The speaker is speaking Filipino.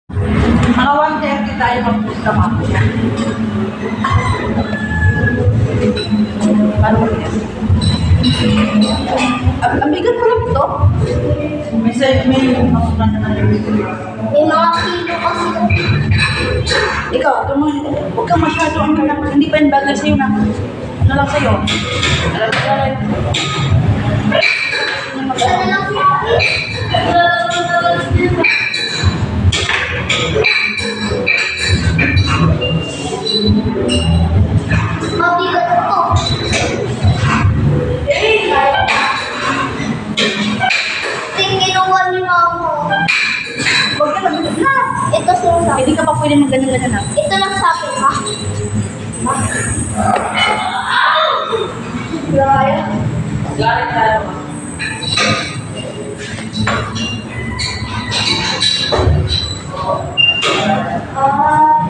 Mga 1:30 tayo magpunta mamaya. Paano mo yan? Ang bigat ko lang ito. May makuha na ng May mga kilo kasi. ikaw, huwag kang masyado hindi pa yung bagay sa'yo na. Ano lang sa'yo? Alam mo na Isa na lang siya. Mabigat ito. Tingin ginawa ni Mama. huwag ka mabigat na. Ito sinasabi. Hindi ka pa pwede mag-ganyan-ganyan na. Ito lang sabi ha. Gaya. Galit tayo. Ah,